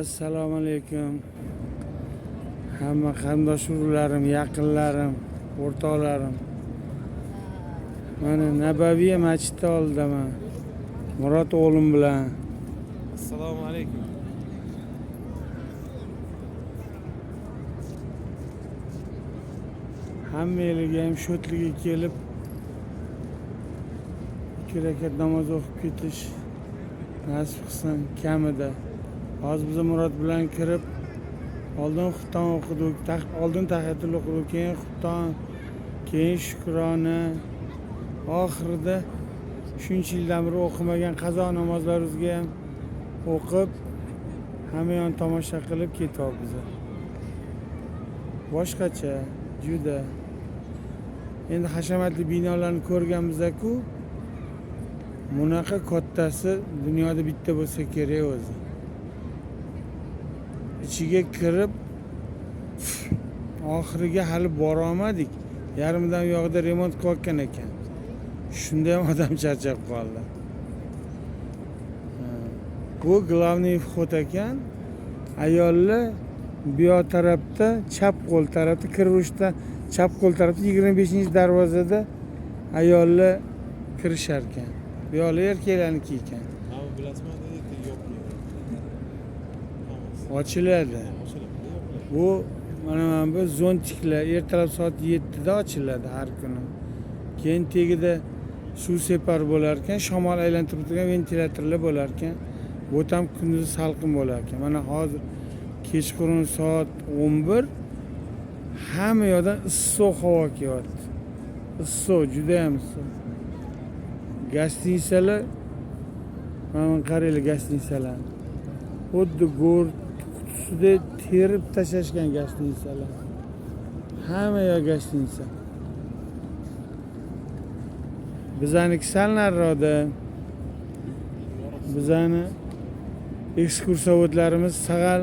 Assalomu alaykum. Hamma qarindosh urug'larim, yaqinlarim, o'rtoqlarim. Mana Nabaviy masjidi oldidaman. Murod o'g'lim bilan. Assalomu alaykum. Hammalarga ham shodligiga kelib 2 rakat namoz o'qib ketish nasib qilsin kamida. Hozir biz Murod bilan kirib oldin xufton o'qidik, oldin tahiyatul o'qidik, keyin xufton, keyin shukrona, oxirida shuncha yildan beri o'qimagan qazo namozlarimizga ham o'qib hamma yon tomosha qilib ketyapmiz. Boshqacha juda. Endi hashamatli binolarni ko'rganmiz-ku, bunaqa kattasi dunyoda bitta bo'lsa kerak o'zi. İçiga kirib oxiriga hali bora olmadik. Yarmidan yo'g'ida remont qilayotgan ekan. Shunda ham odam charchab qoldi. Bu главный vxod ekan. Ayollar bu yoq tarafda, chap qo'l tarafda kirishda, chap qo'l tarafda 25-darvozada ayollar kirishar ekan. Bu yoqlar erkaklarniki ekan. Hamma bilasizmi, dedi, yopmaydi. Ochiladi. Bu mana bu zontiklar ertalab soat 7da ochiladi har kuni. Keyin tegida suv separ bo'lar ekan, shamol aylantirib turgan ventilyatorlar bo'lar ekan. Bu ham kunduz salqin bo'lar ekan. Mana hozir kechqurun soat 11 hamma yoqdan issiq havo kelyapti. Issiq, juda ham issiq. Gastinisalar, mana qaranglar gastinisalar. Xuddi go'r qutisida terib tashlashgan gastinisalar. Hamma yoq gastinisa. Bizaniki sal nariroqda. Bizani ekskursovodlarimiz sag'al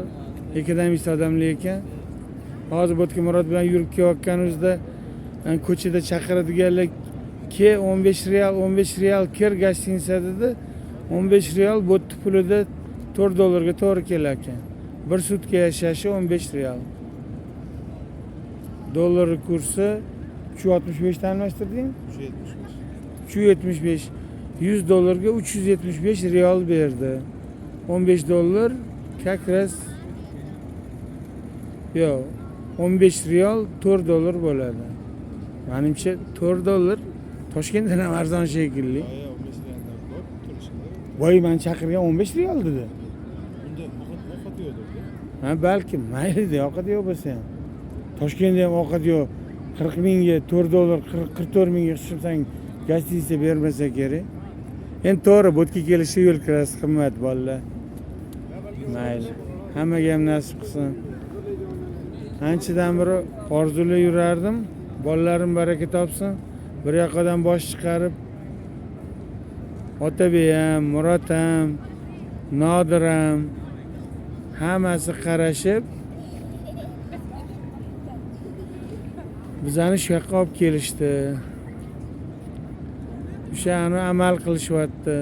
ekonomist odamlar ekan. Hozir bo'tga Murod bilan yurib kelayotganimizda ko'chada chaqiradiganlar ke 15 real kir gastinisa dedi. 15 real bo'tni pulida $4 to'g'ri kelar ekan. Bir sutka yashashi 15 real. Dollar kursi 365 dan almashtirding? 375. $100 375 real berdi. $15 как раз yo'q. 15 real $4 bo'ladi. Menimcha $4 Toshkentdan ham arzon shekilli. Voy, men chaqirgan 15 real dedi. Unda ovqat yo'qdir. Ha, balki mayli, ovqat yo'q bo'lsa ham. Toshkentda ham ovqat yo'q. 40 mingga $4, 44 mingga hisoblasang gastinitsa bermasa kerak. Endi to'g'ri, bo'tga kelishda yo'l kirasi qimmat bolalar. Mayli. Hammaga ham nasib qilsin. Anchadan beri orzular yurardim. Bolalarim baraka topsin. Bir yoqdan bosh chiqarib Otabek ham, Murod ham, Nodir ham hammasi qarashib bizani shu yoqqa olib kelishdi. O'shani amal qilishyapti.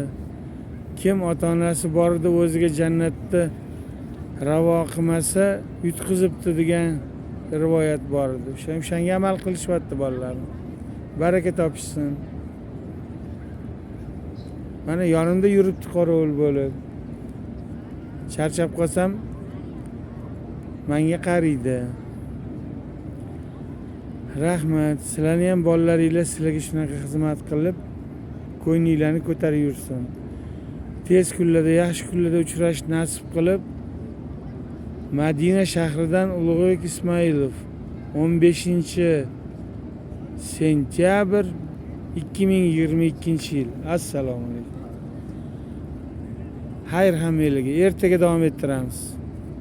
Kim ota-onasi bor edi o'ziga jannatda ravo qilmasa yutqizibdi degan rivoyat bor edi. O'shanga amal qilishyapti bolalar. Baraka topishsin. Mana yonimda yuribdi qorovul bo'lib. Charchab qolsam menga qaraydi. Rahmat. Sizlarni ham bolalaringlar sizlarga shunaqa xizmat qilib, ko'nglinglarni ko'tarib yursin. Tez kunlarda, yaxshi kunlarda uchrash nasib qilib, Madina shahridan Ulug'bek Ismoilov 15-sentyabr 2022-yil. Assalomu alaykum. Xayr hammalarga. Ertaga davom ettiramiz.